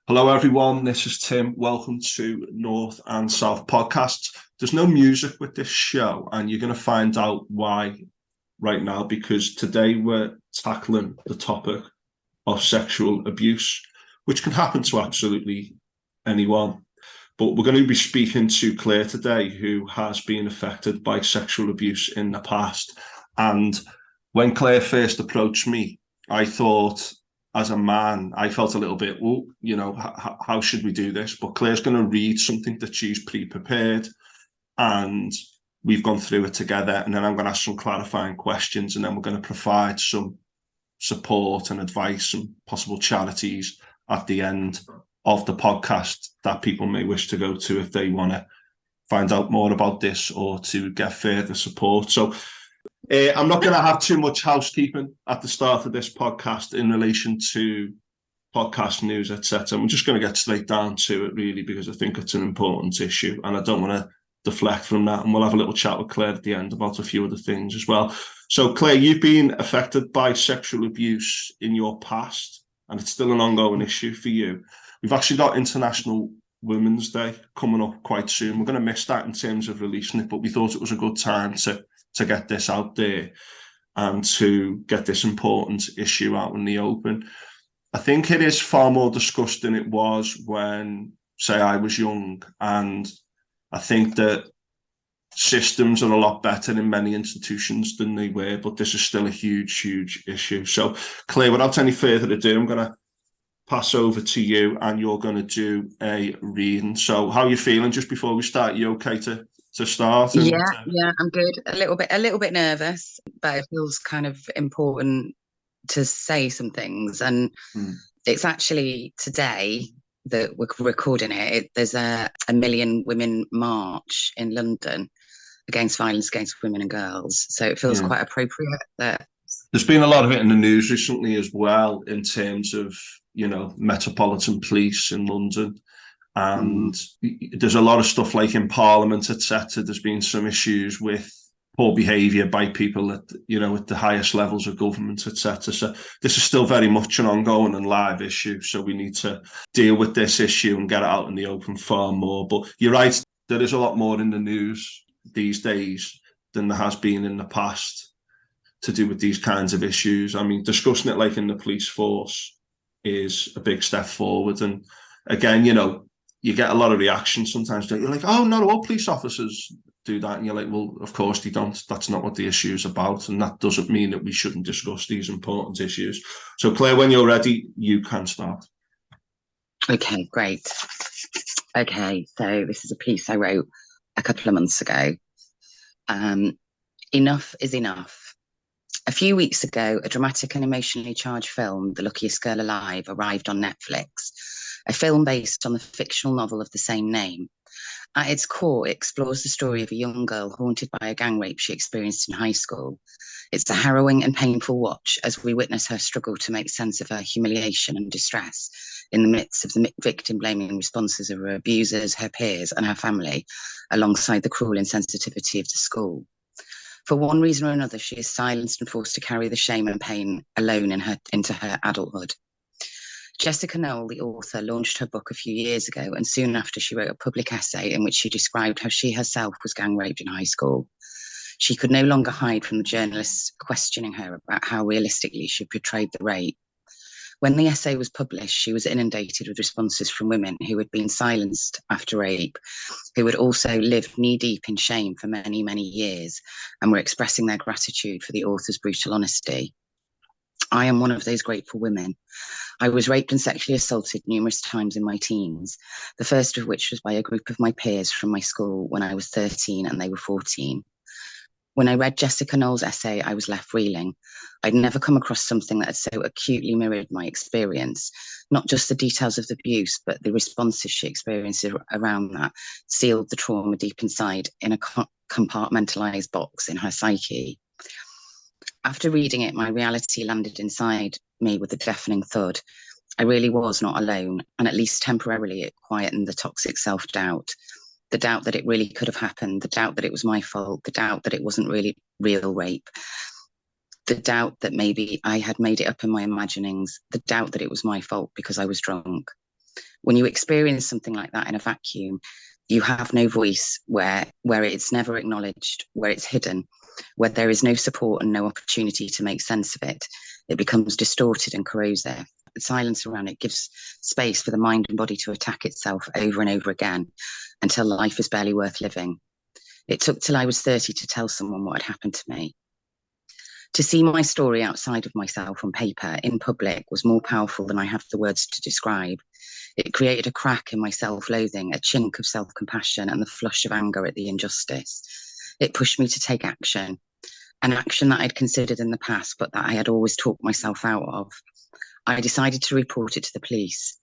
Hello, everyone. This is Tim. Welcome to North and South Podcasts. There's no music with this show, and you're going to find out why right now, because today we're tackling the topic of sexual abuse, which can happen to absolutely anyone. But we're going to be speaking to Claire today, who has been affected by sexual abuse in the past. And when Claire first approached me, I thought, as a man, I felt a little bit, well, how should we do this? But Claire's going to read something that she's pre-prepared, and we've gone through it together. And then I'm going to ask some clarifying questions, and then we're going to provide some support and advice and possible charities at the end of the podcast that people may wish to go to if they want to find out more about this or to get further support. So I'm not going to have too much housekeeping at the start of this podcast in relation to podcast news, etc. I'm just going to get straight down to it, really, because I think it's an important issue and I don't want to deflect from that. And we'll have a little chat with Claire at the end about a few other things as well. So, Claire, you've been affected by sexual abuse in your past, and it's still an ongoing issue for you. We've actually got International Women's Day coming up quite soon. We're going to miss that in terms of releasing it, but we thought it was a good time to get this out there and to get this important issue out in the open. I think it is far more discussed than it was when, say, I was young. And I think that systems are a lot better in many institutions than they were, but this is still a huge, huge issue. So, Claire, without any further ado, I'm going to pass over to you and you're going to do a reading. So, how are you feeling just before we start? You okay to start? Yeah, I'm good. A little bit nervous, but it feels kind of important to say some things. And it's actually today that we're recording it. There's a Million Women March in London against violence against women and girls. So it feels quite appropriate that There's been a lot of it in the news recently as well, in terms of, Metropolitan Police in London. And there's a lot of stuff like in Parliament, etc. There's been some issues with poor behaviour by people at the highest levels of government, etc. So this is still very much an ongoing and live issue. So we need to deal with this issue and get it out in the open far more. But you're right, there is a lot more in the news these days than there has been in the past to do with these kinds of issues. I mean, discussing it like in the police force is a big step forward. And again, you get a lot of reaction sometimes. You're like, oh, no, all police officers do that. And you're like, well, of course they don't. That's not what the issue is about. And that doesn't mean that we shouldn't discuss these important issues. So, Claire, when you're ready, you can start. Okay, great. Okay, so this is a piece I wrote a couple of months ago. Enough is enough. A few weeks ago, a dramatic and emotionally charged film, The Luckiest Girl Alive, arrived on Netflix, a film based on the fictional novel of the same name. At its core, it explores the story of a young girl haunted by a gang rape she experienced in high school. It's a harrowing and painful watch as we witness her struggle to make sense of her humiliation and distress in the midst of the victim-blaming responses of her abusers, her peers, and her family, alongside the cruel insensitivity of the school. For one reason or another, she is silenced and forced to carry the shame and pain alone into her adulthood. Jessica Knoll, the author, launched her book a few years ago, and soon after she wrote a public essay in which she described how she herself was gang raped in high school. She could no longer hide from the journalists questioning her about how realistically she portrayed the rape. When the essay was published, she was inundated with responses from women who had been silenced after rape, who had also lived knee-deep in shame for many, many years, and were expressing their gratitude for the author's brutal honesty. I am one of those grateful women. I was raped and sexually assaulted numerous times in my teens, the first of which was by a group of my peers from my school when I was 13 and they were 14. When I read Jessica Knoll's essay, I was left reeling. I'd never come across something that had so acutely mirrored my experience, not just the details of the abuse, but the responses she experienced around that sealed the trauma deep inside in a compartmentalized box in her psyche. After reading it, my reality landed inside me with a deafening thud. I really was not alone, and at least temporarily it quietened the toxic self-doubt. The doubt that it really could have happened, the doubt that it was my fault, the doubt that it wasn't really real rape, the doubt that maybe I had made it up in my imaginings, the doubt that it was my fault because I was drunk. When you experience something like that in a vacuum, you have no voice, where it's never acknowledged, where it's hidden, where there is no support and no opportunity to make sense of it. It becomes distorted and corrosive. The silence around it gives space for the mind and body to attack itself over and over again until life is barely worth living. It took till I was 30 to tell someone what had happened to me. To see my story outside of myself on paper in public was more powerful than I have the words to describe. It created a crack in my self-loathing, a chink of self-compassion, and the flush of anger at the injustice. It pushed me to take action, an action that I'd considered in the past, but that I had always talked myself out of. I decided to report it to the police.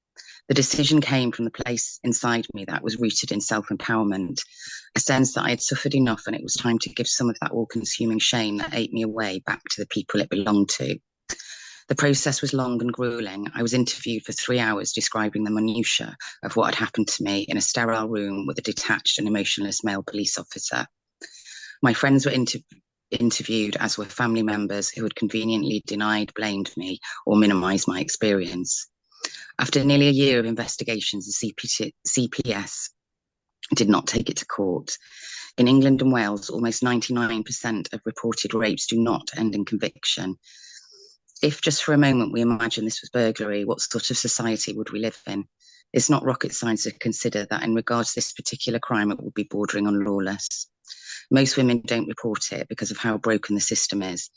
The decision came from the place inside me that was rooted in self-empowerment, a sense that I had suffered enough and it was time to give some of that all-consuming shame that ate me away back to the people it belonged to. The process was long and grueling. I was interviewed for 3 hours describing the minutiae of what had happened to me in a sterile room with a detached and emotionless male police officer. My friends were interviewed, as were family members who had conveniently denied, blamed me, or minimised my experience. After nearly a year of investigations, the CPS did not take it to court. In England and Wales, almost 99% of reported rapes do not end in conviction. If just for a moment we imagine this was burglary, what sort of society would we live in? It's not rocket science to consider that in regards to this particular crime, it would be bordering on lawless. Most women don't report it because of how broken the system is.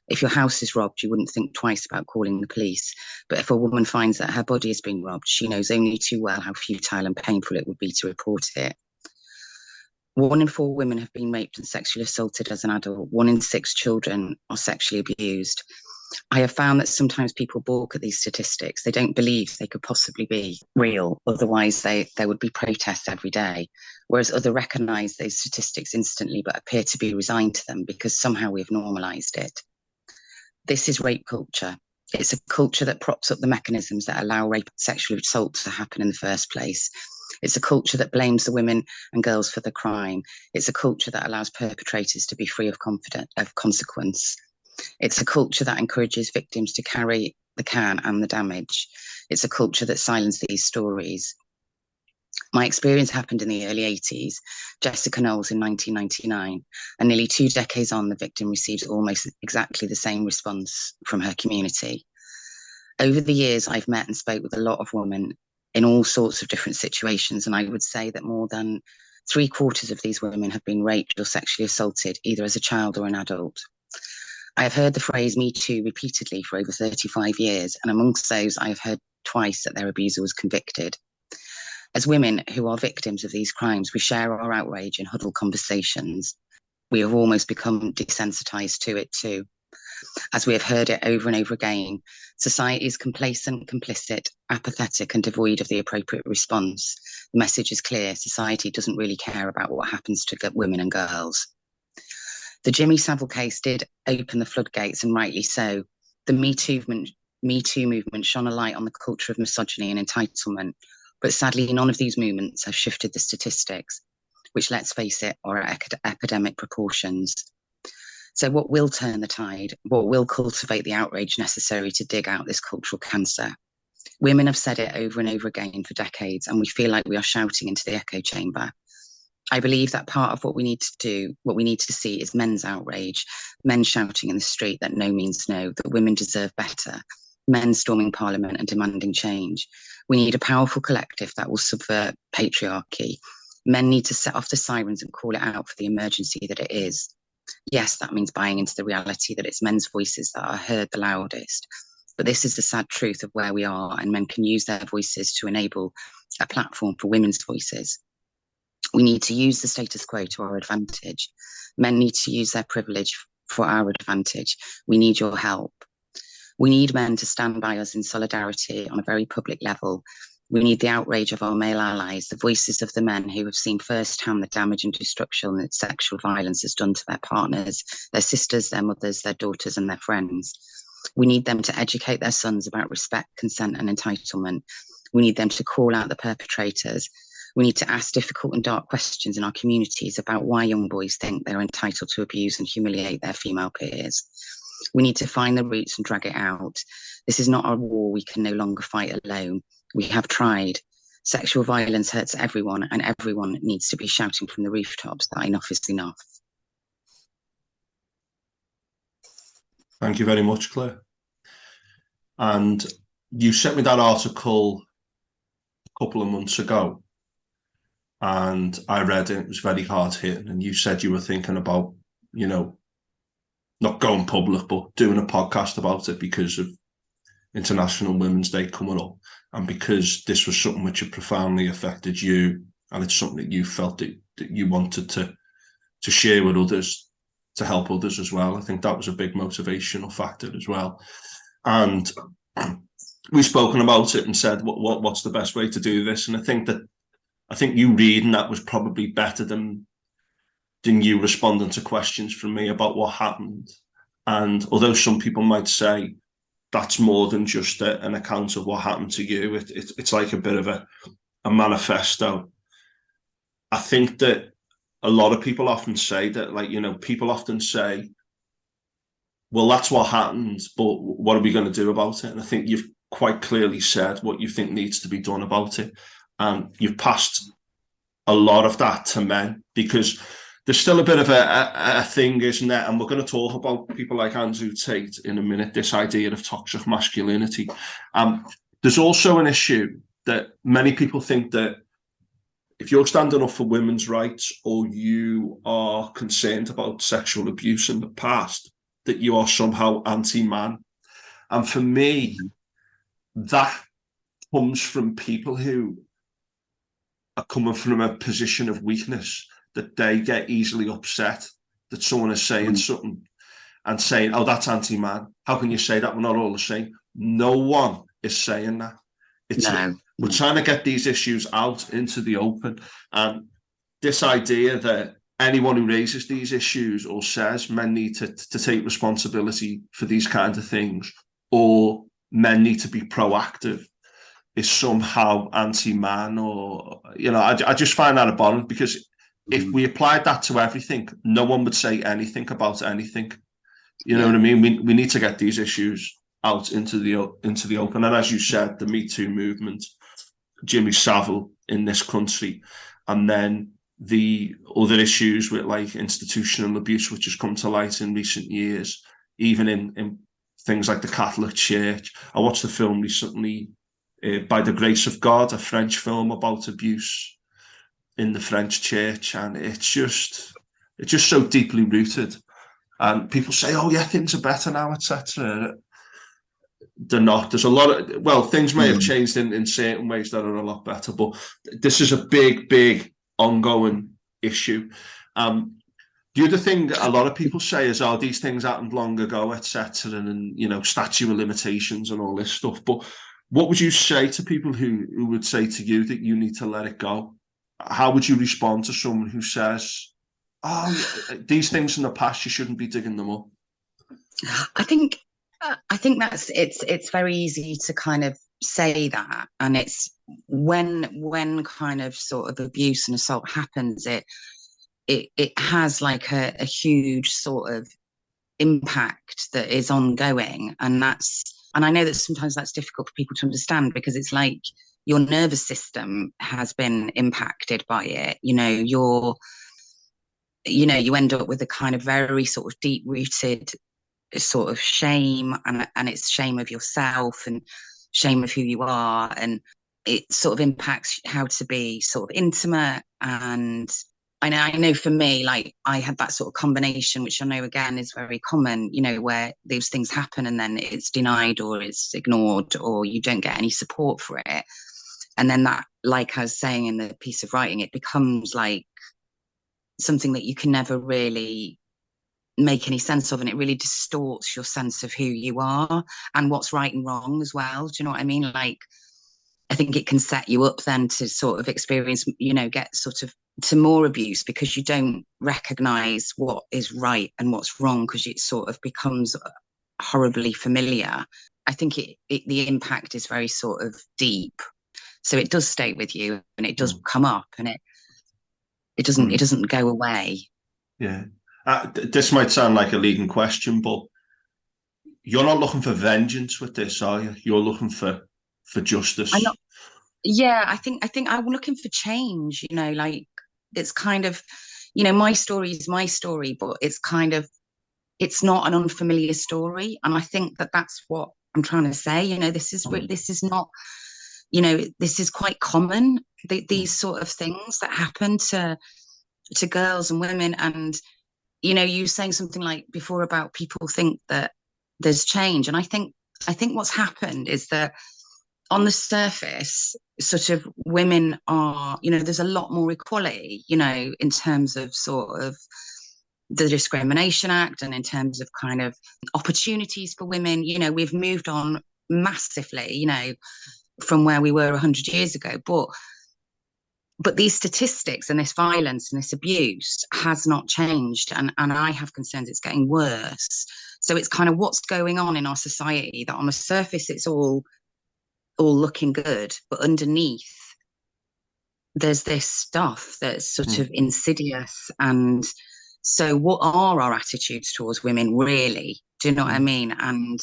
If your house is robbed, you wouldn't think twice about calling the police. But if a woman finds that her body has been robbed, she knows only too well how futile and painful it would be to report it. 1 in 4 women have been raped and sexually assaulted as an adult. 1 in 6 children are sexually abused. I have found that sometimes people balk at these statistics. They don't believe they could possibly be real. Otherwise, there would be protests every day. Whereas others recognise those statistics instantly but appear to be resigned to them because somehow we've normalised it. This is rape culture. It's a culture that props up the mechanisms that allow rape and sexual assault to happen in the first place. It's a culture that blames the women and girls for the crime. It's a culture that allows perpetrators to be free of consequence. It's a culture that encourages victims to carry the can and the damage. It's a culture that silences these stories. My experience happened in the early 80s, Jessica Knowles in 1999, and nearly 2 decades on, the victim receives almost exactly the same response from her community. Over the years, I've met and spoke with a lot of women in all sorts of different situations, and I would say that more than 3/4 of these women have been raped or sexually assaulted, either as a child or an adult. I have heard the phrase "Me Too" repeatedly for over 35 years, and amongst those, I have heard twice that their abuser was convicted. As women who are victims of these crimes, we share our outrage in huddled conversations. We have almost become desensitized to it too. As we have heard it over and over again, society is complacent, complicit, apathetic, and devoid of the appropriate response. The message is clear: society doesn't really care about what happens to women and girls. The Jimmy Savile case did open the floodgates, and rightly so. The Me Too movement shone a light on the culture of misogyny and entitlement, but sadly, none of these movements have shifted the statistics, which, let's face it, are at epidemic proportions. So what will turn the tide? What will cultivate the outrage necessary to dig out this cultural cancer? Women have said it over and over again for decades, and we feel like we are shouting into the echo chamber. I believe that part of what we need to do, what we need to see, is men's outrage, men shouting in the street that no means no, that women deserve better, men storming parliament and demanding change. We need a powerful collective that will subvert patriarchy. Men need to set off the sirens and call it out for the emergency that it is. Yes, that means buying into the reality that it's men's voices that are heard the loudest. But this is the sad truth of where we are, and men can use their voices to enable a platform for women's voices. We need to use the status quo to our advantage. Men need to use their privilege for our advantage. We need your help. We need men to stand by us in solidarity on a very public level. We need the outrage of our male allies, the voices of the men who have seen firsthand the damage and destruction that sexual violence has done to their partners, their sisters, their mothers, their daughters, and their friends. We need them to educate their sons about respect, consent, and entitlement. We need them to call out the perpetrators. We need to ask difficult and dark questions in our communities about why young boys think they're entitled to abuse and humiliate their female peers. We need to find the roots and drag it out. This is not a war we can no longer fight alone. We have tried. sexual violence hurts everyone, and everyone needs to be shouting from the rooftops that enough is enough. Thank you very much, Claire. And you sent me that article a couple of months ago, and I read it. It was very hard hitting. And you said you were thinking about, not going public, but doing a podcast about it because of International Women's Day coming up, and because this was something which had profoundly affected you, and it's something that you felt that you wanted to share with others, to help others as well. I think that was a big motivational factor as well. And we've spoken about it and said, what's the best way to do this? And I think you reading that was probably better than you responding to questions from me about what happened. And although some people might say that's more than just an account of what happened to you, it's like a bit of a manifesto. I think that a lot of people often say that, people often say, well, that's what happened, but what are we going to do about it? And I think you've quite clearly said what you think needs to be done about it. And you've passed a lot of that to men, because there's still a bit of a thing, isn't there? And we're going to talk about people like Andrew Tate in a minute, this idea of toxic masculinity. There's also an issue that many people think that if you're standing up for women's rights, or you are concerned about sexual abuse in the past, that you are somehow anti-man. And for me, that comes from people who are coming from a position of weakness, that they get easily upset that someone is saying something and saying, oh, that's anti-man. How can you say that? We're not all the same. No one is saying that. We're trying to get these issues out into the open. And this idea that anyone who raises these issues or says men need to take responsibility for these kinds of things, or men need to be proactive, is somehow anti-man, or, I just find that abhorrent, because if we applied that to everything, no one would say anything about anything. You know what I mean? We need to get these issues out into the open. And as you said, the Me Too movement, Jimmy Savile in this country, and then the other issues with like institutional abuse, which has come to light in recent years, even in things like the Catholic Church. I watched a film recently, By the Grace of God, a French film about abuse in the French church, and it's just so deeply rooted. And people say, oh yeah, things are better now, etc. They're not. There's a lot of, things may have changed in certain ways that are a lot better, but this is a big ongoing issue. The other thing a lot of people say is, oh, these things happened long ago, etc., and statute of limitations and all this stuff. But what would you say to people who would say to you that you need to let it go? How would you respond to someone who says, oh, these things in the past, you shouldn't be digging them up? I think that's it's very easy to kind of say that, and it's when kind of sort of abuse and assault happens, it has like a huge sort of impact that is ongoing, and I know that sometimes that's difficult for people to understand, because it's like your nervous system has been impacted by it. You end up with a kind of very sort of deep rooted sort of shame, and it's shame of yourself and shame of who you are, and it sort of impacts how to be sort of intimate. And I know for me, like, I had that sort of combination, which I know again is very common, where those things happen and then it's denied or it's ignored or you don't get any support for it. And then that, like I was saying in the piece of writing, it becomes like something that you can never really make any sense of, and it really distorts your sense of who you are and what's right and wrong as well. Do you know what I mean? Like, I think it can set you up then to sort of experience, get sort of to more abuse, because you don't recognize what is right and what's wrong, because it sort of becomes horribly familiar. I think the impact is very sort of deep, so it does stay with you and it does come up, and it doesn't go away. Yeah. This might sound like a leading question, but you're not looking for vengeance with this, are you? You're looking for justice. yeah, I think I'm looking for change, like it's kind of, my story is my story, but it's kind of, it's not an unfamiliar story. And I think that that's what I'm trying to say. This is not, this is quite common, these sort of things that happen to girls and women. And, you saying something like before about people think that there's change. And I think what's happened is that on the surface, sort of women are, there's a lot more equality, in terms of sort of the Discrimination Act and in terms of kind of opportunities for women. We've moved on massively, from where we were 100 years ago. But these statistics and this violence and this abuse has not changed. And I have concerns it's getting worse. So it's kind of what's going on in our society, that on the surface it's all looking good, but underneath there's this stuff that's sort of insidious. And so what are our attitudes towards women really? Do you know what I mean? And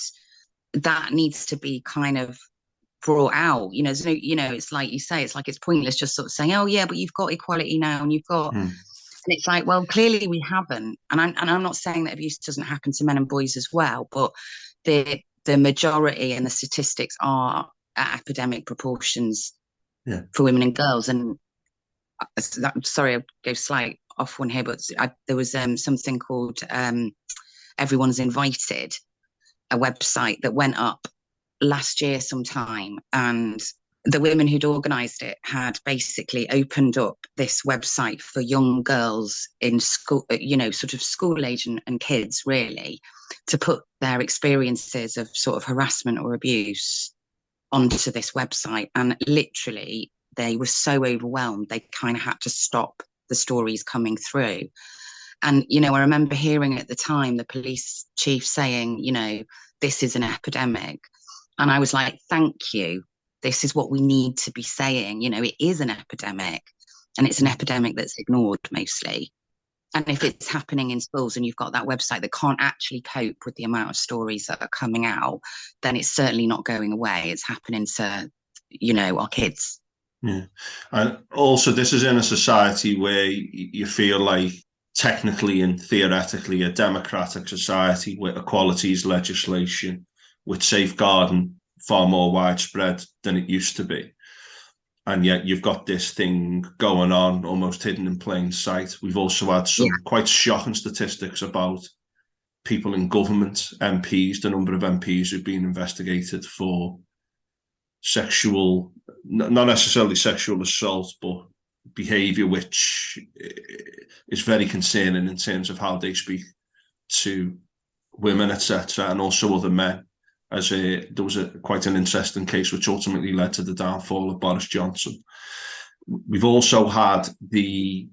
that needs to be kind of brought out. So, it's like you say, it's like it's pointless just sort of saying, oh yeah, but you've got equality now and you've got, and it's like, well, clearly we haven't. And I'm not saying that abuse doesn't happen to men and boys as well, but the majority and the statistics are at epidemic proportions for women and girls. And sorry, I'll go slight off one here, but there was something called Everyone's Invited, a website that went up last year sometime, and the women who'd organised it had basically opened up this website for young girls in school, sort of school age and kids really, to put their experiences of sort of harassment or abuse onto this website. And literally they were so overwhelmed they kind of had to stop the stories coming through. And I remember hearing at the time the police chief saying, this is an epidemic. And I was like, thank you, this is what we need to be saying. It is an epidemic, and it's an epidemic that's ignored mostly. And if it's happening in schools and you've got that website that can't actually cope with the amount of stories that are coming out, then it's certainly not going away. It's happening to, our kids. Yeah. And also, this is in a society where you feel like technically and theoretically a democratic society with equalities legislation, with safeguarding far more widespread than it used to be. And yet you've got this thing going on almost hidden in plain sight. We've also had some quite shocking statistics about people in government, MPs, the number of MPs who've been investigated for sexual, not necessarily sexual assault, but behaviour which is very concerning in terms of how they speak to women, etc., and also other men. There was quite an interesting case which ultimately led to the downfall of Boris Johnson. We've also had the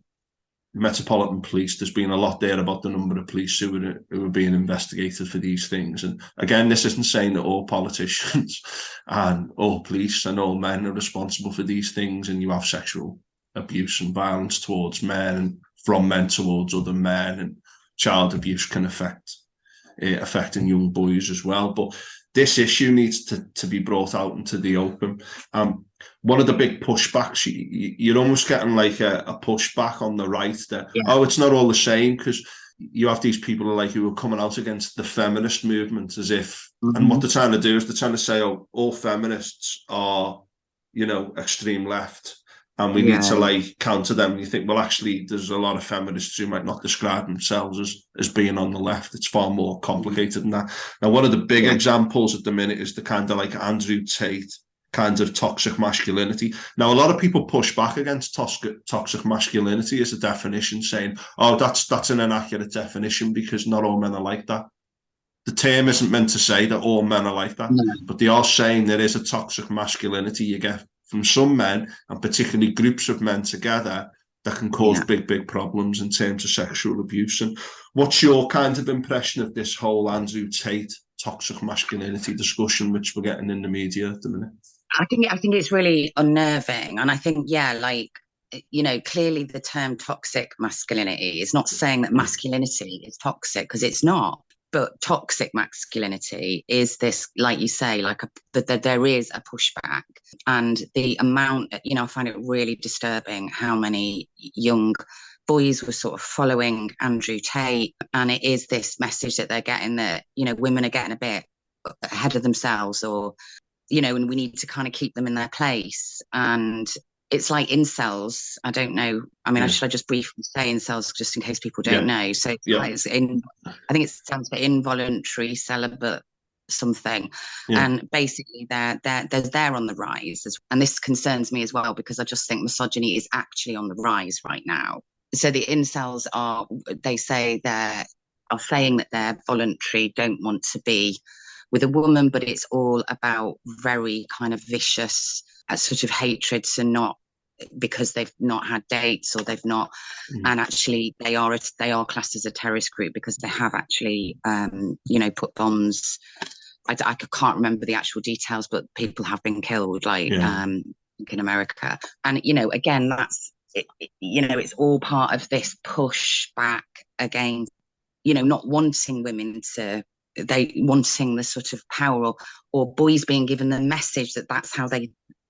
Metropolitan Police. There's been a lot there about the number of police who are being investigated for these things. And again, this isn't saying that all politicians and all police and all men are responsible for these things, and you have sexual abuse and violence towards men and from men towards other men, and child abuse can affecting young boys as well. But this issue needs to be brought out into the open. One of the big pushbacks, you're almost getting like a pushback on the right that, oh, it's not all the same, because you have these people who are coming out against the feminist movement as if, and what they're trying to do is they're trying to say, oh, all feminists are, extreme left, and we need to counter them. And you think, well, actually, there's a lot of feminists who might not describe themselves as being on the left. It's far more complicated than that. Now, one of the big examples at the minute is the kind of Andrew Tate kind of toxic masculinity. Now, a lot of people push back against toxic masculinity as a definition, saying, oh, that's an inaccurate definition because not all men are like that. The term isn't meant to say that all men are like that, but they are saying there is a toxic masculinity you get from some men, and particularly groups of men together, that can cause big problems in terms of sexual abuse. And what's your kind of impression of this whole Andrew Tate toxic masculinity discussion, which we're getting in the media at the minute? I think it's really unnerving. And I think, clearly the term toxic masculinity is not saying that masculinity is toxic, because it's not. But toxic masculinity is this, like you say, like there is a pushback, and the amount, I find it really disturbing how many young boys were sort of following Andrew Tate, and it is this message that they're getting that, women are getting a bit ahead of themselves, or, and we need to kind of keep them in their place. And it's like incels. I don't know. I mean, should I just briefly say incels just in case people don't know? So it's I think it stands for involuntary celibate something. And basically they're on the rise. And this concerns me as well, because I just think misogyny is actually on the rise right now. So the incels they say are saying that they're voluntary, don't want to be with a woman, but it's all about very kind of vicious sort of hatred, to not because they've not had dates, or they've not, and actually they are classed as a terrorist group because they have actually put bombs. I can't remember the actual details, but people have been killed, in America. And again, that's it's all part of this push back against not wanting women to, they wanting the sort of power, or boys being given the message that that's how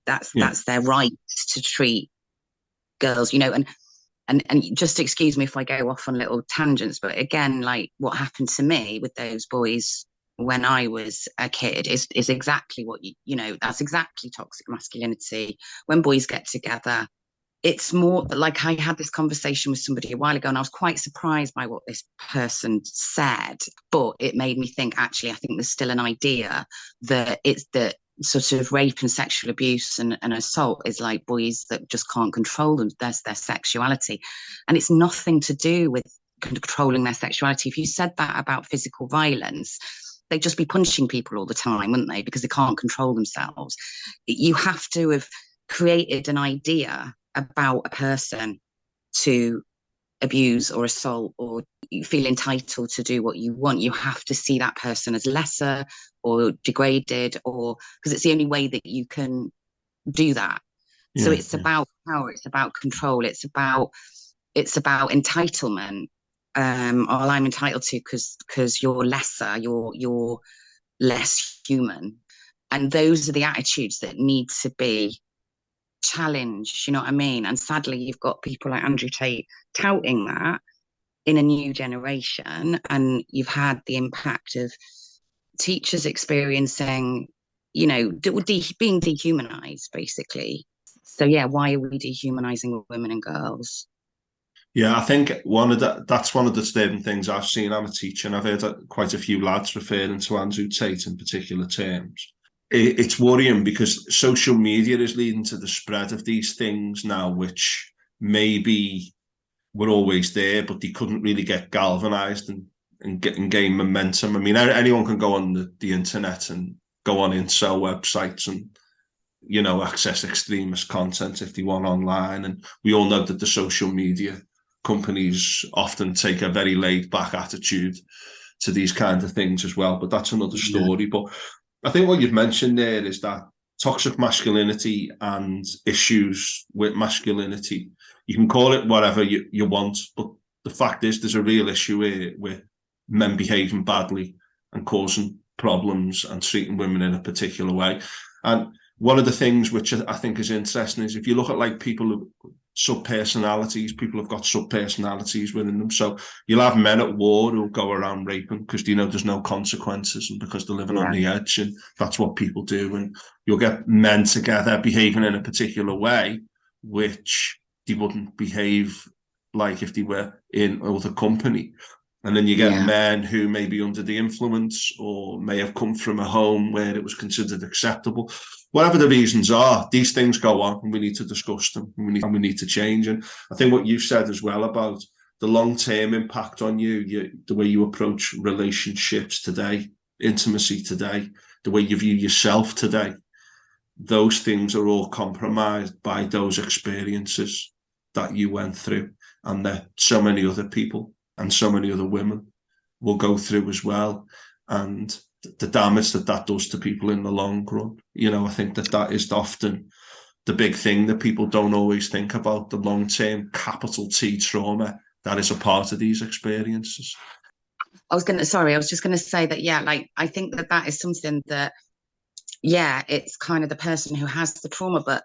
that's their right to treat girls, and just excuse me if I go off on little tangents, but again, like what happened to me with those boys when I was a kid is exactly what that's exactly toxic masculinity. When boys get together, it's more like, I had this conversation with somebody a while ago, and I was quite surprised by what this person said, but it made me think, actually, I think there's still an idea that it's that sort of rape and sexual abuse and assault is like boys that just can't control their sexuality. And it's nothing to do with controlling their sexuality. If you said that about physical violence, they'd just be punching people all the time, wouldn't they? Because they can't control themselves. You have to have created an idea about a person to abuse or assault, or you feel entitled to do what you want. You have to see that person as lesser or degraded, or because it's the only way that you can do that. So it's about power, it's about control, it's about entitlement. All I'm entitled to because you're lesser, you're less human. And those are the attitudes that need to be challenged, you know what I mean? And sadly, you've got people like Andrew Tate touting that in a new generation, and you've had the impact of teachers experiencing, being dehumanized, basically. So yeah, why are we dehumanizing women and girls? Yeah, I think that's one of the disturbing things I've seen. I'm a teacher, and I've heard quite a few lads referring to Andrew Tate in particular terms. It's worrying because social media is leading to the spread of these things now, which maybe were always there, but they couldn't really get galvanized and gain momentum. I mean, anyone can go on the internet and go on incel websites and access extremist content if they want online. And we all know that the social media companies often take a very laid back attitude to these kinds of things as well. But that's another story. But I think what you've mentioned there is that toxic masculinity and issues with masculinity, you can call it whatever you want, but the fact is there's a real issue here with men behaving badly and causing problems and treating women in a particular way. And one of the things which I think is interesting is if you look at like people sub-personalities, people have got sub-personalities within them. So you'll have men at war who'll go around raping because there's no consequences and because they're living on the edge, and that's what people do. And you'll get men together behaving in a particular way, which they wouldn't behave like if they were in other company. And then you get men who may be under the influence or may have come from a home where it was considered acceptable. Whatever the reasons are, these things go on and we need to discuss them and we need to change. And I think what you said as well about the long-term impact on you, the way you approach relationships today, intimacy today, the way you view yourself today, those things are all compromised by those experiences that you went through, and that so many other people and so many other women will go through as well. And the damage that does to people in the long run. I think that is often the big thing that people don't always think about, the long-term capital T trauma that is a part of these experiences. I was just gonna say that, yeah, like I think that that is something that, yeah, it's kind of the person who has the trauma, but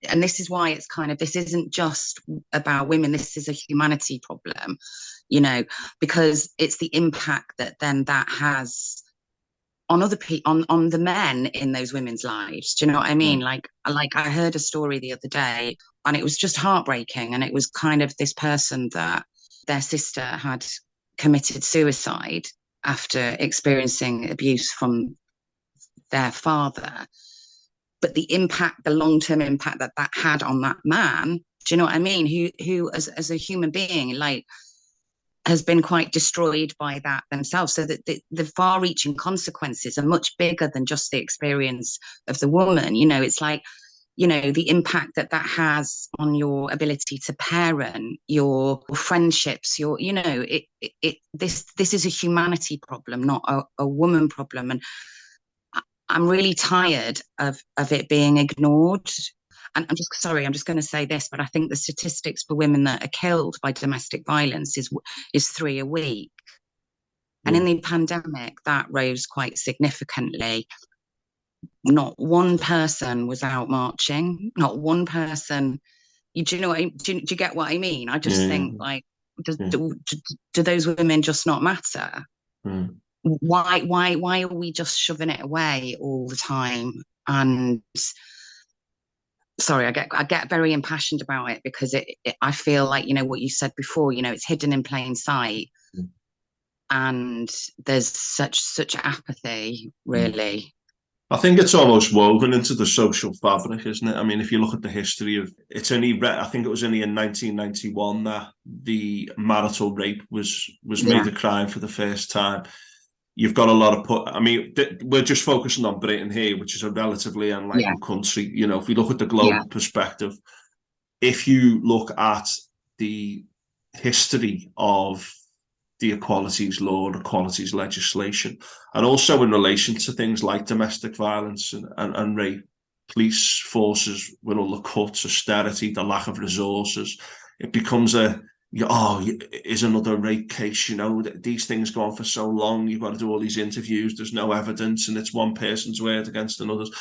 and this is why it's kind of, this isn't just about women, this is a humanity problem, you know, because it's the impact that then that has on other people, on the men in those women's lives. Do you know what I mean? Mm, Like I heard a story the other day, and it was just heartbreaking, and it was kind of this person that their sister had committed suicide after experiencing abuse from their father, but the impact, the long-term impact that that had on that man, do you know what I mean, who as a human being, like, has been quite destroyed by that themselves, so that the far-reaching consequences are much bigger than just the experience of the woman. You know, it's like, you know, the impact that that has on your ability to parent, your friendships, your, you know, this is a humanity problem, not a woman problem. And I'm really tired of it being ignored. And I'm just sorry, I'm just going to say this, but I think the statistics for women that are killed by domestic violence is 3 a week. And in mm, the pandemic, that rose quite significantly. Not one person was out marching. Not one person. Do you know what do you get what I mean? I just yeah, think, like, do, yeah, do, do those women just not matter? mm. Why are we just shoving it away all the time? And sorry, I get very impassioned about it because I feel like, you know, what you said before, you know, it's hidden in plain sight, Mm, and there's such apathy, mm. really. I think it's almost woven into the social fabric, isn't it? I mean, if you look at the history of it's only, I think it was only in 1991 that the marital rape was made Yeah, a crime for the first time. You've got a lot of I mean, we're just focusing on Britain here, which is a relatively yeah, enlightened country. You know, if we look at the yeah, global perspective, if you look at the history of the equalities law and equalities legislation, and also in relation to things like domestic violence and rape, police forces with all the cuts, austerity, the lack of resources, it becomes is another rape case. You know, these things go on for so long. You've got to do all these interviews. There's no evidence, and it's one person's word against another's.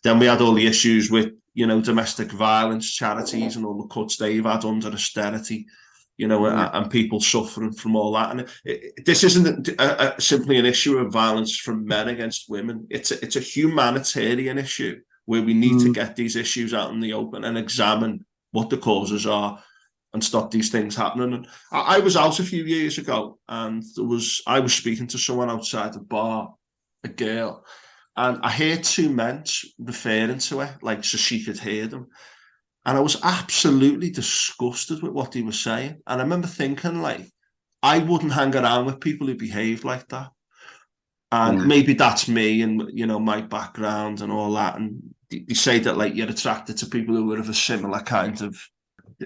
Then we had all the issues with, you know, domestic violence charities and all the cuts they've had under austerity, you know, yeah, and people suffering from all that. And this isn't simply an issue of violence from men against women. It's a humanitarian issue where we need to mm, get these issues out in the open and examine what the causes are and stop these things happening. And I was out a few years ago, and I was speaking to someone outside the bar, a girl, and I heard two men referring to her like so she could hear them. And I was absolutely disgusted with what they were saying. And I remember thinking, like, I wouldn't hang around with people who behave like that. And yeah, maybe that's me and, you know, my background and all that. And they say that, like, you're attracted to people who are of a similar kind of,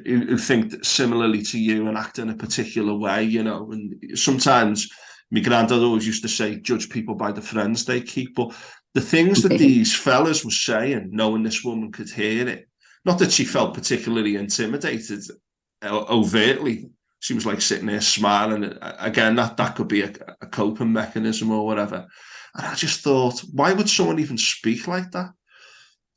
who think similarly to you and act in a particular way, you know. And sometimes my granddad always used to say, judge people by the friends they keep. But the things that these fellas were saying, knowing this woman could hear it, not that she felt particularly intimidated overtly. She was like sitting there smiling. Again, that could be a coping mechanism or whatever. And I just thought, why would someone even speak like that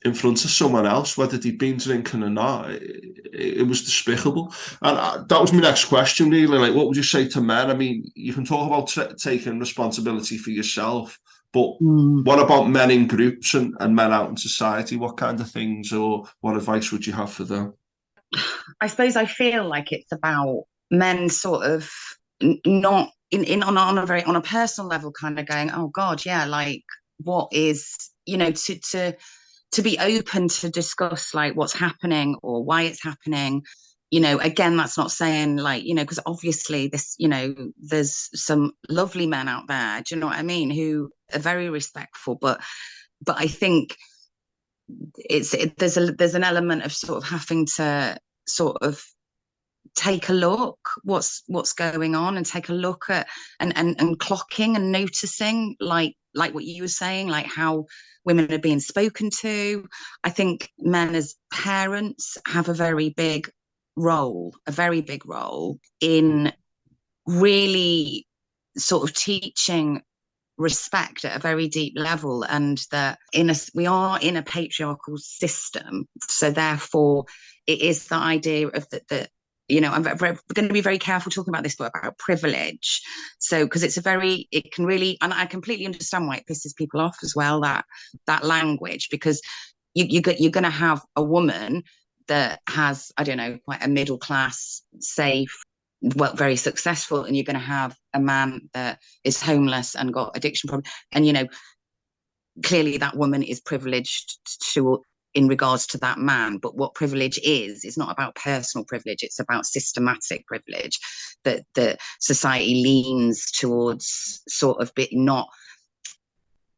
in front of someone else, whether they'd been drinking or not? It was despicable. And that was my next question, really. Like, what would you say to men? I mean, you can talk about taking responsibility for yourself, but mm. what about men in groups and men out in society? What kind of things or what advice would you have for them? I suppose I feel like it's about men sort of not in on a very, on a personal level, kind of going, oh God, yeah, like, what is, you know, to be open to discuss like what's happening or why it's happening. You know, again, that's not saying, like, you know, because obviously this, you know, there's some lovely men out there, do you know what I mean, who are very respectful, but I think there's an element of sort of having to sort of take a look what's going on, and take a look at and clocking and noticing, like what you were saying, like how women are being spoken to. I think men as parents have a very big role in really sort of teaching respect at a very deep level, and that we are in a patriarchal system, so therefore it is the idea of that I'm going to be very careful talking about this, but about privilege. So, because it can really, and I completely understand why it pisses people off as well, that language, because you're going to have a woman that has, I don't know, quite a middle class, safe, well, very successful, and you're going to have a man that is homeless and got addiction problems, and clearly that woman is privileged in regards to that man. But what privilege is not about personal privilege, it's about systematic privilege, that society leans towards sort of not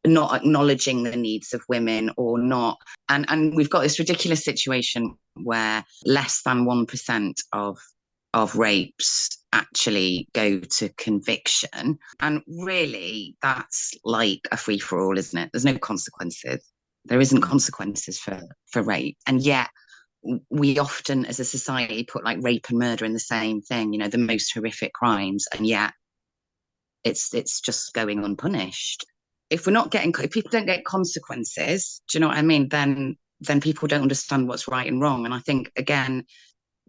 acknowledging the needs of women, or not. And we've got this ridiculous situation where less than 1% of rapes actually go to conviction. And really, that's like a free for all, isn't it? There's no consequences. There isn't consequences for rape. And yet we often, as a society, put like rape and murder in the same thing, the most horrific crimes, and yet it's just going unpunished. If people don't get consequences, do you know what I mean? Then people don't understand what's right and wrong. And I think, again,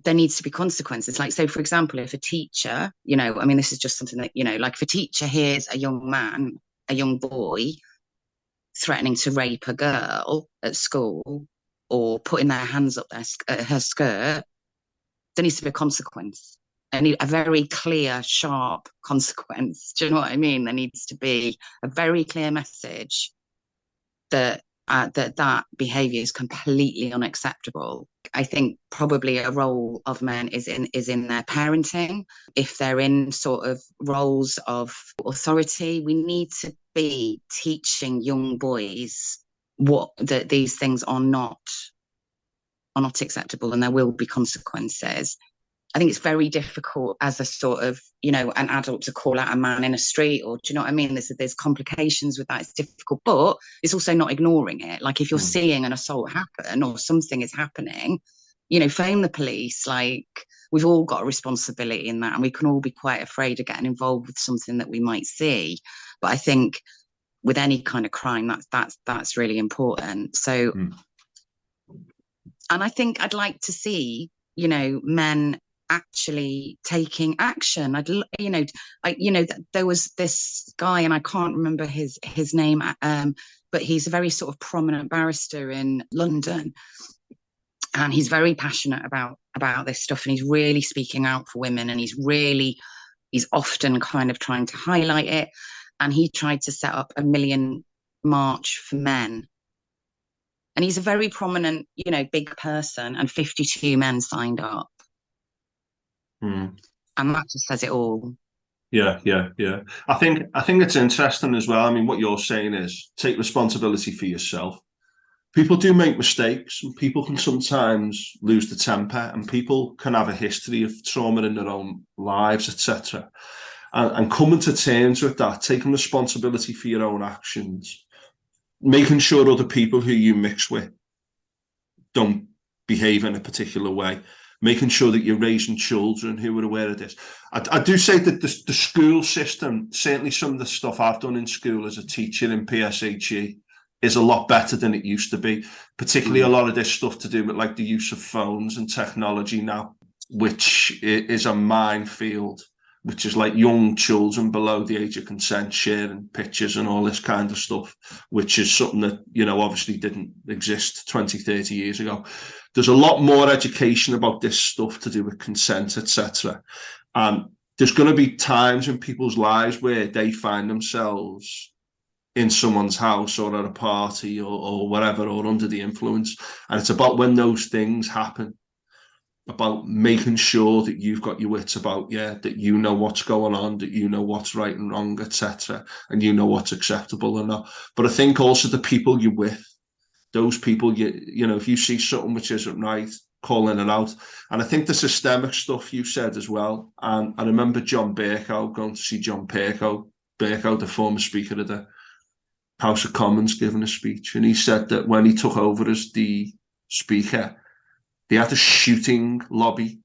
there needs to be consequences. Like, so for example, if a teacher, this is just something that, like if a teacher hears a young boy threatening to rape a girl at school, or putting their hands up her skirt, there needs to be a consequence. A very clear, sharp consequence. Do you know what I mean? There needs to be a very clear message that that behaviour is completely unacceptable. I think probably a role of men is in their parenting. If they're in sort of roles of authority, we need to be teaching young boys that these things are not acceptable, and there will be consequences. I think it's very difficult as a sort of, an adult to call out a man in a street, or do you know what I mean? There's complications with that. It's difficult, but it's also not ignoring it. Like, if you're seeing an assault happen or something is happening, phone the police. Like, we've all got a responsibility in that, and we can all be quite afraid of getting involved with something that we might see. But I think with any kind of crime, that's really important. So, and I think I'd like to see, men actually taking action. There was this guy, and I can't remember his name, but he's a very sort of prominent barrister in London, and he's very passionate about this stuff, and he's really speaking out for women, and he's often kind of trying to highlight it. And he tried to set up a million march for men. And he's a very prominent, big person, and 52 men signed up. And that just says it all. Yeah. I think it's interesting as well. I mean, what you're saying is take responsibility for yourself. People do make mistakes, and people can sometimes lose the temper, and people can have a history of trauma in their own lives, etc. And coming to terms with that, taking responsibility for your own actions, making sure other people who you mix with don't behave in a particular way, making sure that you're raising children who are aware of this. I do say that the school system, certainly some of the stuff I've done in school as a teacher in PSHE, is a lot better than it used to be, particularly a lot of this stuff to do with like the use of phones and technology now, which is a minefield, which is like young children below the age of consent sharing pictures and all this kind of stuff, which is something that, obviously didn't exist 20, 30 years ago. There's a lot more education about this stuff to do with consent, etc. And there's going to be times in people's lives where they find themselves in someone's house or at a party or whatever, or under the influence. And it's about when those things happen, about making sure that you've got your wits about you, that you know what's going on, that you know what's right and wrong, etc., and you know what's acceptable or not. But I think also the people you're with, those people, if you see something which isn't right, calling it out. And I think the systemic stuff you said as well. And I remember John Bercow, going to see John Bercow, the former Speaker of the House of Commons, giving a speech. And he said that when he took over as the Speaker, they had a shooting lobby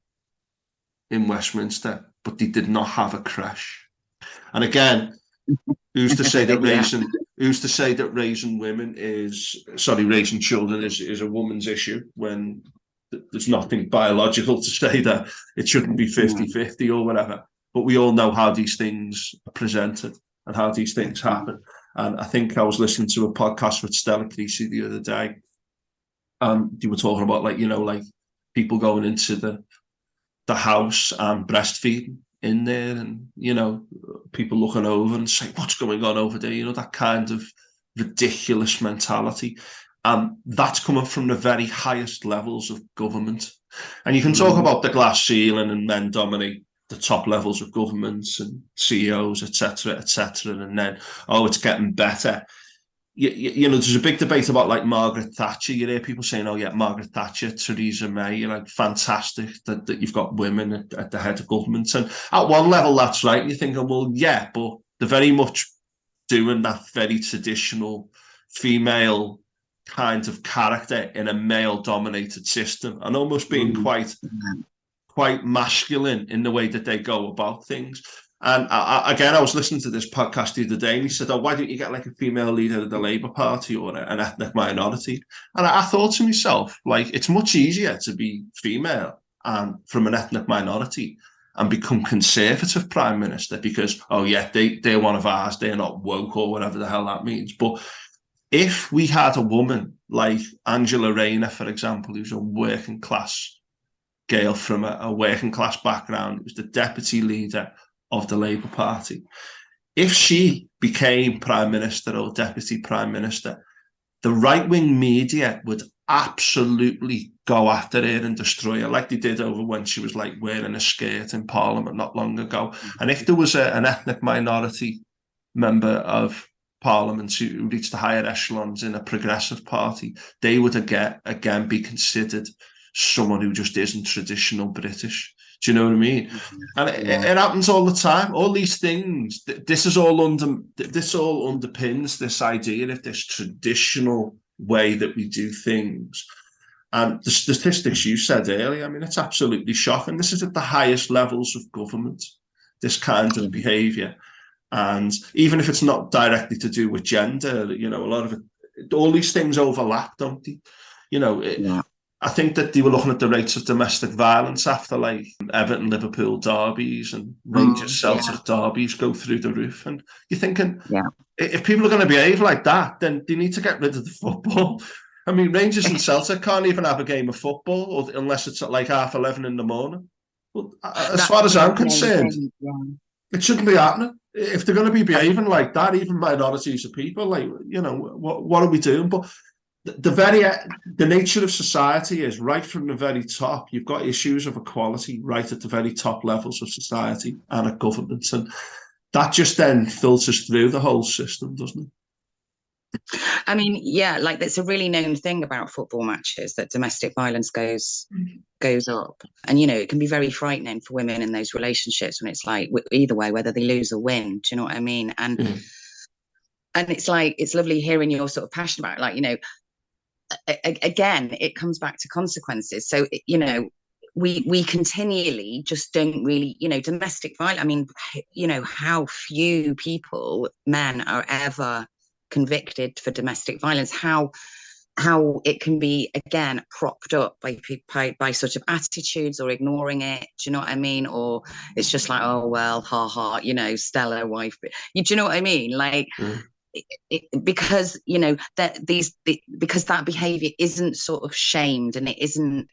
in Westminster, but they did not have a crash. And again, who's to say that Yeah. raising raising children is a woman's issue when there's nothing biological to say that it shouldn't be 50-50 or whatever. But we all know how these things are presented and how these things happen. And I think I was listening to a podcast with Stella Creasy the other day, and they were talking about like people going into the house and breastfeeding in there, and people looking over and saying, what's going on over there, that kind of ridiculous mentality. And that's coming from the very highest levels of government. And you can talk about the glass ceiling and men dominate the top levels of governments and CEOs, etc., and then, oh, it's getting better. There's a big debate about like Margaret Thatcher. You hear people saying, oh yeah, Margaret Thatcher, Theresa May, you're like, fantastic that you've got women at the head of government. And at one level, that's right. And you're thinking, well, yeah, but they're very much doing that very traditional female kind of character in a male dominated system, and almost being quite masculine in the way that they go about things. And again, I was listening to this podcast the other day, and he said, oh, why don't you get like a female leader of the Labour Party or an ethnic minority? And I thought to myself, like, it's much easier to be female and from an ethnic minority and become Conservative Prime Minister because, oh yeah, they're one of ours, they're not woke or whatever the hell that means. But if we had a woman like Angela Rayner, for example, who's a working class girl from a working class background, who was the deputy leader of the Labour Party, if she became Prime Minister or Deputy Prime Minister, the right-wing media would absolutely go after her and destroy her, like they did over when she was like wearing a skirt in Parliament not long ago. And if there was an ethnic minority member of Parliament who reached the higher echelons in a progressive party, they would again be considered someone who just isn't traditional British. Do you know what I mean? And it happens all the time. All these things. This all underpins this idea of this traditional way that we do things. And the statistics you said earlier, I mean, it's absolutely shocking. This is at the highest levels of government, this kind of behaviour. And even if it's not directly to do with gender, a lot of it, all these things overlap, don't they? I think that they were looking at the rates of domestic violence after like Everton, Liverpool derbies and Rangers, Celtic derbies go through the roof. And you're thinking, if people are going to behave like that, then they need to get rid of the football. I mean, Rangers and Celtic can't even have a game of football unless it's at like 11:30 in the morning. Well, as far as I'm concerned, it shouldn't be happening. If they're going to be behaving like that, even minorities of people, like, what are we doing? But the nature of society is right from the very top. You've got issues of equality right at the very top levels of society and at governments, and that just then filters through the whole system, doesn't it? I mean, yeah, like that's a really known thing about football matches, that domestic violence goes up, and it can be very frightening for women in those relationships when it's like either way, whether they lose or win. Do you know what I mean? And it's like, it's lovely hearing your sort of passion about it. Like, again, it comes back to consequences. So we continually just don't really, domestic violence. I mean, how few men are ever convicted for domestic violence, how it can be again propped up by sort of attitudes or ignoring it. Do you know what I mean? Or it's just like, oh well, ha ha, Stella wife. Do you know what I mean? Like, because because that behavior isn't sort of shamed, and it isn't,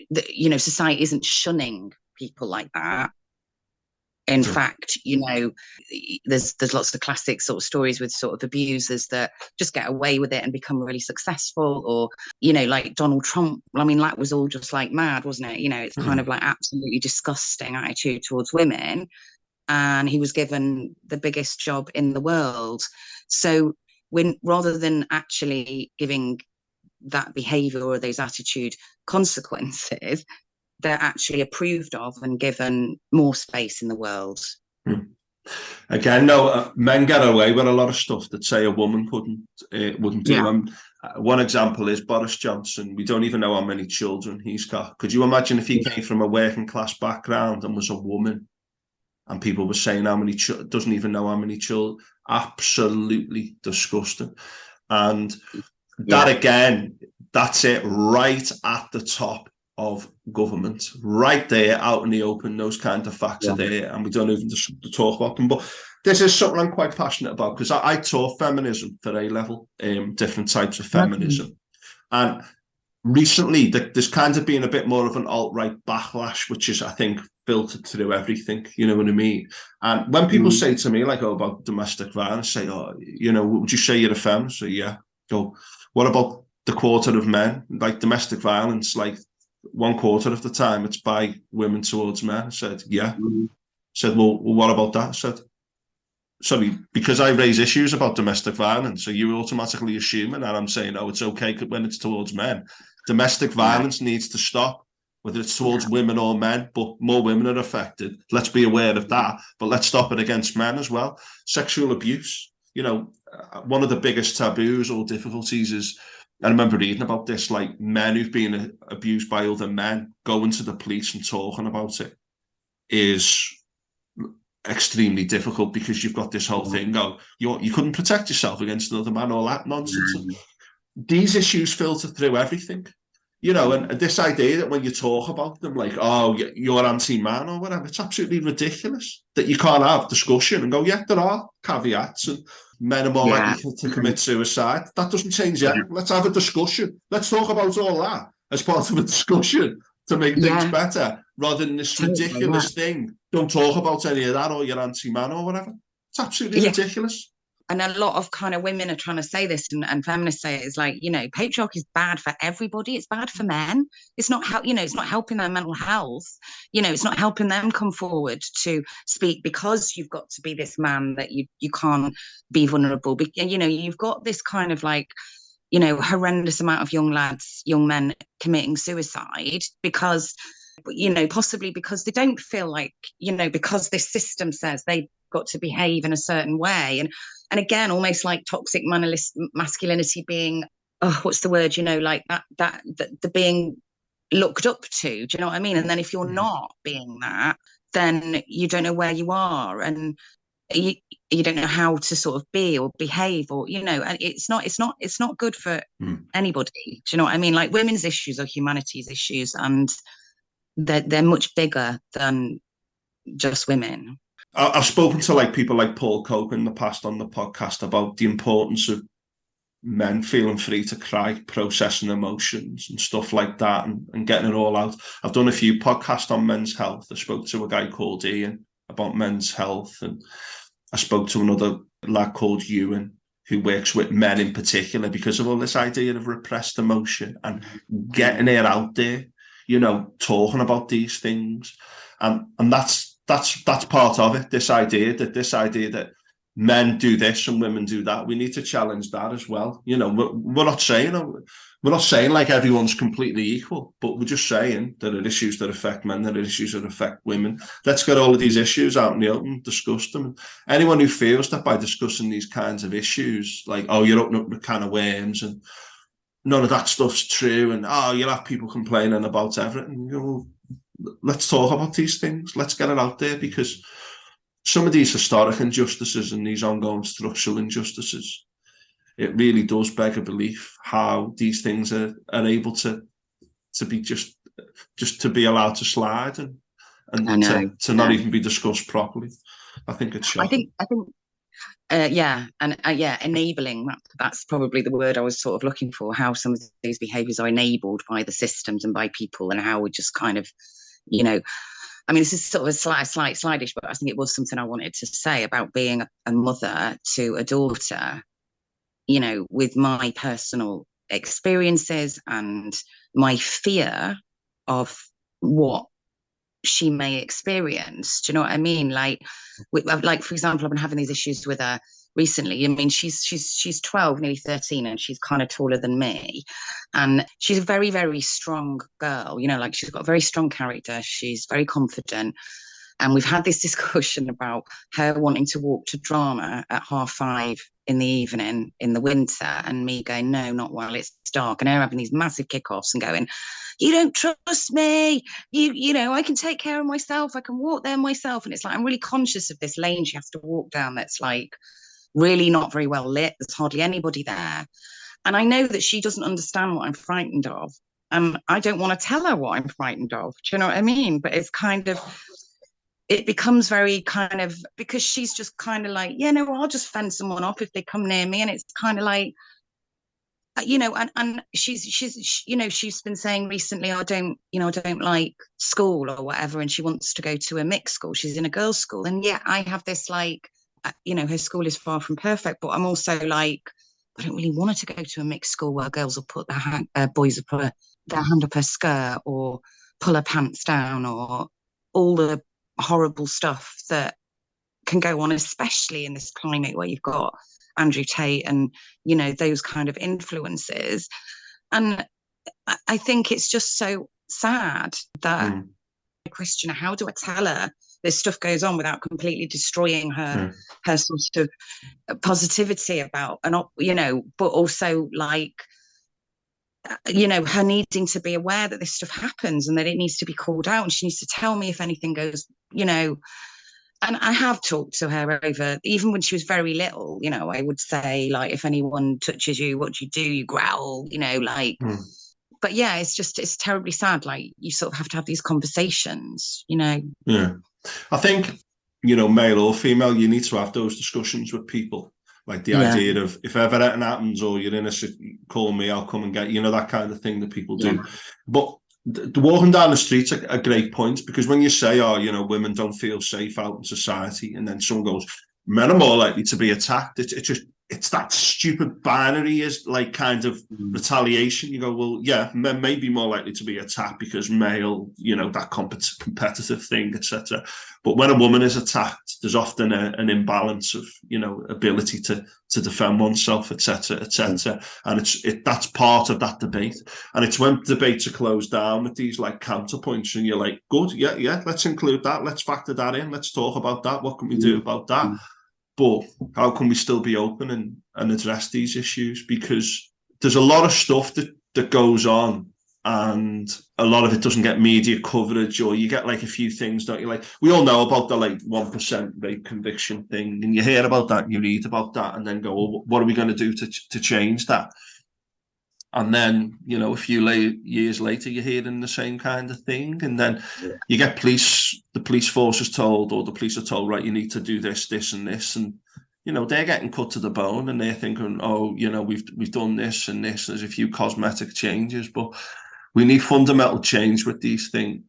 society isn't shunning people like that. In fact, there's lots of classic sort of stories with sort of abusers that just get away with it and become really successful, or like Donald Trump. I mean, that was all just like mad, wasn't it? It's kind of like absolutely disgusting attitude towards women, and he was given the biggest job in the world. So rather than actually giving that behavior or those attitude consequences, they're actually approved of and given more space in the world. Again, no, men get away with a lot of stuff that, say, a woman wouldn't do. One example is Boris Johnson. We don't even know how many children he's got. Could you imagine if he came from a working class background and was a woman? and people were saying how many doesn't even know how many children. Absolutely disgusting. And that again, that's it right at the top of government, right there out in the open. Those kind of facts are there, and we don't even talk about them. But this is something I'm quite passionate about, because I taught feminism for A level, different types of feminism. And recently, there's kind of been a bit more of an alt-right backlash, which is, I think, filtered through everything. You know what I mean? And when people say to me, like, oh, about domestic violence, say, oh, you know, would you say you're a femme? So yeah. Go, what about the quarter of men? Like domestic violence, like 1/4 of the time it's by women towards men. I said, yeah. Said, well, what about that? I said, sorry, because I raise issues about domestic violence, so you automatically assuming that I'm saying, oh, it's okay when it's towards men. Domestic violence needs to stop, whether it's towards women or men, but more women are affected. Let's be aware of that, but let's stop it against men as well. Sexual abuse, you know, one of the biggest taboos or difficulties is, I remember reading about this, like men who've been abused by other men going to the police and talking about it is extremely difficult, because you've got this whole thing, you couldn't protect yourself against another man, all that nonsense. These issues filter through everything, you know, and this idea that when you talk about them, like, oh, you're anti-man or whatever, it's absolutely ridiculous that you can't have discussion and go, yeah, there are caveats, and men are more likely to commit suicide. That doesn't change it. Let's have a discussion. Let's talk about all that as part of a discussion to make things better, rather than this ridiculous thing. Don't talk about any of that, or you're anti-man or whatever. It's absolutely ridiculous. And a lot of kind of women are trying to say this, and feminists say it, is like, you know, patriarchy is bad for everybody. It's bad for men. It's not you know, it's not helping their mental health. You know, it's not helping them come forward to speak, because you've got to be this man that you can't be vulnerable. You know, you've got this kind of like, you know, horrendous amount of young men committing suicide because, you know, possibly because they don't feel like, you know, because this system says they've got to behave in a certain way. And again, almost like toxic masculinity being, oh, what's the word, you know, like that the being looked up to. Do you know what I mean? And then if you're not being that, then you don't know where you are, and you don't know how to sort of be or behave, or, you know, and it's not good for anybody. Do you know what I mean? Like, women's issues are humanities issues, and they're much bigger than just women. I've spoken to like people like Paul Cope in the past on the podcast about the importance of men feeling free to cry, processing emotions and stuff like that, and getting it all out. I've done a few podcasts on men's health. I spoke to a guy called Ian about men's health, and I spoke to another lad called Ewan, who works with men in particular, because of all this idea of repressed emotion and getting it out there, you know, talking about these things. And that's part of it. This idea that men do this and women do that. We need to challenge that as well. You know, we're not saying like everyone's completely equal, but we're just saying there are issues that affect men, there are issues that affect women. Let's get all of these issues out in the open, discuss them. Anyone who feels that by discussing these kinds of issues, like, oh, you're opening up a can of worms and none of that stuff's true, and oh, you'll have people complaining about everything. You know, let's talk about these things. Let's get it out there, because some of these historic injustices and these ongoing structural injustices, it really does beg a belief how these things are able to be just to be allowed to slide, and to not even be discussed properly. I think it's shocking. I think enabling, that's probably the word I was sort of looking for, how some of these behaviors are enabled by the systems and by people, and how we just kind of, you know, I mean, this is sort of a slightish, but I think it was something I wanted to say about being a mother to a daughter, you know, with my personal experiences and my fear of what she may experience. Do you know what I mean? Like, for example, I've been having these issues with her recently. I mean, she's 12, nearly 13, and she's kind of taller than me, and she's a very, very strong girl. You know, like, she's got a very strong character. She's very confident. And we've had this discussion about her wanting to walk to drama at 5:30 in the evening in the winter, and me going, no, not while it's dark, and her having these massive kickoffs and going, you don't trust me. You know, I can take care of myself. I can walk there myself. And it's like, I'm really conscious of this lane she has to walk down that's like really not very well lit. There's hardly anybody there. And I know that she doesn't understand what I'm frightened of. And I don't want to tell her what I'm frightened of. Do you know what I mean? But it's kind of, it becomes very kind of, because she's just kind of like, yeah, no, I'll just fend someone off if they come near me. And it's kind of like, you know, and you know, she's been saying recently, I don't, you know, I don't like school or whatever, and she wants to go to a mixed school. She's in a girls' school, and yeah, I have this like, you know, her school is far from perfect, but I'm also like, I don't really want her to go to a mixed school where girls will put their hand, boys will put their hand up her skirt or pull her pants down or all the horrible stuff that can go on, especially in this climate where you've got Andrew Tate and, you know, those kind of influences. And I think it's just so sad that I question her, how do I tell her this stuff goes on without completely destroying her sort of positivity about, and you know, but also like, you know, her needing to be aware that this stuff happens and that it needs to be called out, and she needs to tell me if anything goes, you know. And I have talked to her over, even when she was very little, you know, I would say, like, if anyone touches you, what do? You growl, you know, like, but yeah, it's just, it's terribly sad. Like, you sort of have to have these conversations, you know. Yeah. I think, you know, male or female, you need to have those discussions with people. Like the Yeah. idea of, if ever anything happens or you're in a, call me, I'll come and get you, know, that kind of thing that people do. But the walking down the street's a great point, because when you say, oh, you know, women don't feel safe out in society, and then someone goes, men are more likely to be attacked. It's just, it's that stupid binary, is like kind of retaliation. You go, well, yeah, men may be more likely to be attacked because male, you know, that competitive thing, etc. But when a woman is attacked, there's often an imbalance of, you know, ability to defend oneself, etc., etc. And that's part of that debate. And it's when debates are closed down with these like counterpoints, and you're like, good, yeah, let's include that, let's factor that in, let's talk about that. What can we do about that? But how can we still be open and address these issues? Because there's a lot of stuff that goes on, and a lot of it doesn't get media coverage, or you get like a few things, don't you? Like, we all know about the like 1% rape conviction thing, and you hear about that and you read about that, and then go, well, what are we going to do to change that? And then, you know, a few years later, you're hearing the same kind of thing. And then you get the police force is told, or the police are told, right, you need to do this, this, and this. And, you know, they're getting cut to the bone, and they're thinking, oh, you know, we've done this and this. There's a few cosmetic changes, but we need fundamental change with these things.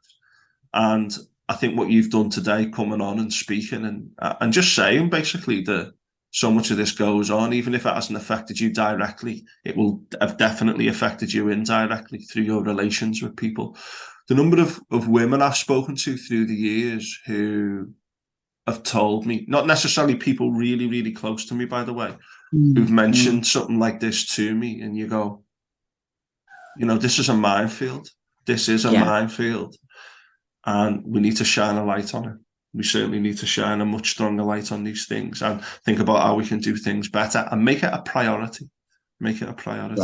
And I think what you've done today, coming on and speaking and just saying basically that so much of this goes on, even if it hasn't affected you directly, it will have definitely affected you indirectly through your relations with people. The number of women I've spoken to through the years who have told me, not necessarily people really, really close to me, by the way, who've mentioned something like this to me, and you go, you know, this is a minefield. This is a minefield. And we need to shine a light on it. We certainly need to shine a much stronger light on these things and think about how we can do things better and make it a priority. Make it a priority.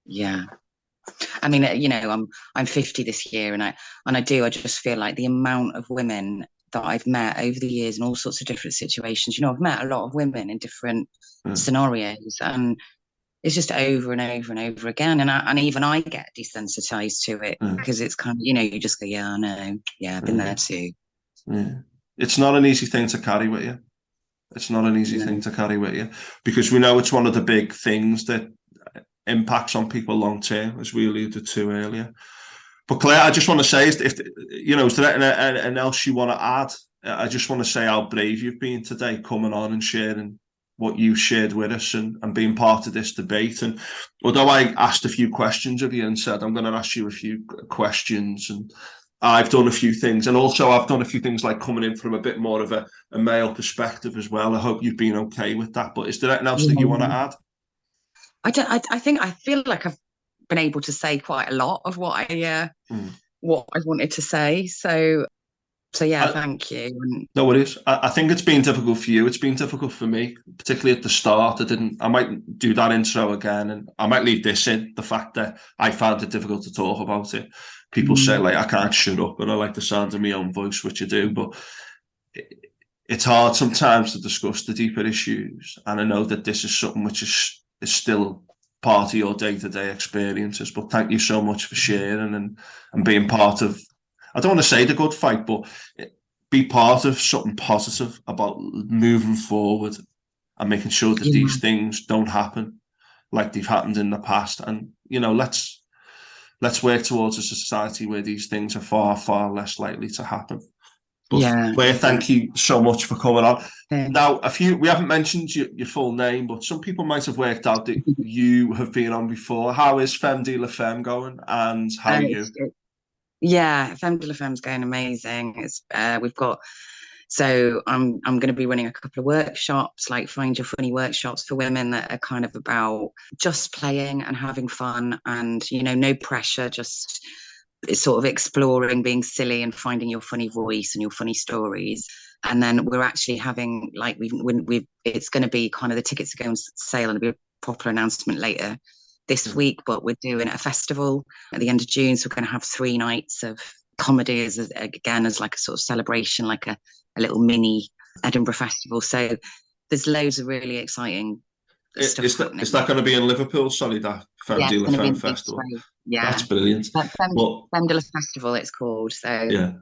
Yeah. I mean, you know, I'm 50 this year, and I just feel like the amount of women that I've met over the years in all sorts of different situations. You know, I've met a lot of women in different scenarios, and it's just over and over and over again. And even I get desensitized to it, because it's kind of, you know, you just go, yeah, I know, yeah, I've been there too. Yeah. It's not an easy thing to carry with you. It's not an easy thing to carry with you, because we know it's one of the big things that impacts on people long term, as we alluded to earlier. But Claire, I just want to say, if you know, is there anything else you want to add? I just want to say how brave you've been today, coming on and sharing what you shared with us, and being part of this debate. And although I asked a few questions of you and said I'm going to ask you a few questions, and I've done a few things, and also I've done a few things like coming in from a bit more of a male perspective as well. I hope you've been okay with that. But is there anything else that you want to add? I think I feel like I've been able to say quite a lot of what I wanted to say. So So yeah, I, thank you. no, it is. I think it's been difficult for you. It's been difficult for me, particularly at the start. I might do that intro again, and I might leave this in. The fact that I found it difficult to talk about it. People say like I can't shut up, and I like the sound of my own voice, which I do. But it's hard sometimes to discuss the deeper issues, and I know that this is something which is still part of your day-to-day experiences. But thank you so much for sharing and being part of. I don't want to say the good fight, but be part of something positive about moving forward and making sure that Yeah, these things don't happen like they've happened in the past. And let's work towards a society where these things are far, far less likely to happen. But yeah, Claire, thank you so much for coming on. yeah. Now, we haven't mentioned your full name, but some people might have worked out that you have been on before. How is Femme de la Femme going, and how are you? Yeah, Femme de la Femme's going amazing. It's we've got so I'm going to be running a couple of workshops, like find your funny workshops for women that are kind of about just playing and having fun, and no pressure, just it's sort of exploring, being silly, and finding your funny voice and your funny stories. And then we're actually having like we've it's going to be kind of the tickets are going on sale, and there'll be a proper announcement later this week. But we're doing a festival at the end of June, so we're going to have 3 nights of comedy again as like a sort of celebration, like a little mini Edinburgh festival. So there's loads of really exciting stuff happening. Is that going to be in Liverpool? Sorry, that Femme Yeah, de it's la going to be in Femme the big festival. space. Yeah, That's brilliant. But Femme de la Festival, it's called. So yeah,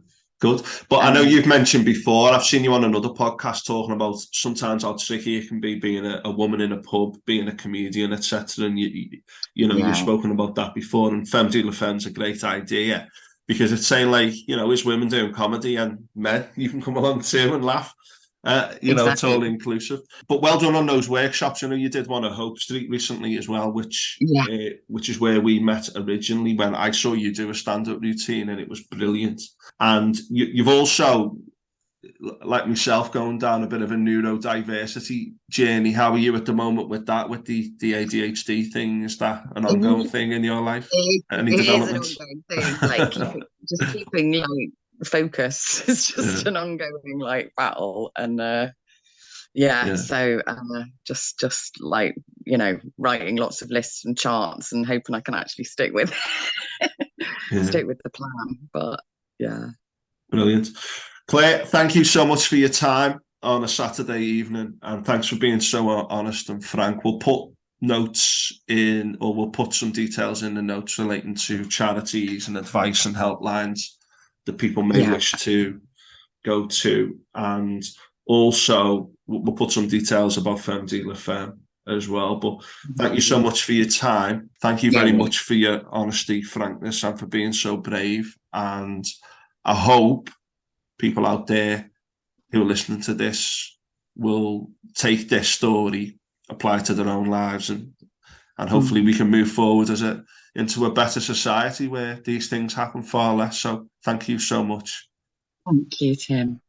good. But I know um, you've mentioned before, I've seen you on another podcast talking about sometimes how tricky it can be being a woman in a pub, being a comedian, etc. And you've yeah, spoken about that before. And Femme de la Femme's a great idea because it's saying like, is women doing comedy and men, you can come along too and laugh. It's exactly. all inclusive. But well done on those workshops. You did one at Hope Street recently as well, Yeah. which is where we met originally when I saw you do a stand-up routine, and it was brilliant. And you've also, like myself, going down a bit of a neurodiversity journey. How are you at the moment with that, with the ADHD thing? Is that an ongoing thing in your life? Any It is an developments? ongoing thing. Like keeping like focus is Yeah, just an ongoing like battle. And yeah, yeah, so just like writing lots of lists and charts and hoping I can actually stick with yeah. stick with the plan. But yeah. Brilliant. Claire, thank you so much for your time on a Saturday evening, and thanks for being so honest and frank. We'll put notes in, or we'll put some details in the notes relating to charities and advice and helplines that people may Yeah. wish to go to. And also, we'll put some details about Femme de la Femme as well. But thank you so much for your time. Thank you Yeah. very much for your honesty, frankness, and for being so brave. And I hope people out there who are listening to this will take this story, apply it to their own lives, and hopefully we can move forward into a better society where these things happen far less. So thank you so much. Thank you, Tim.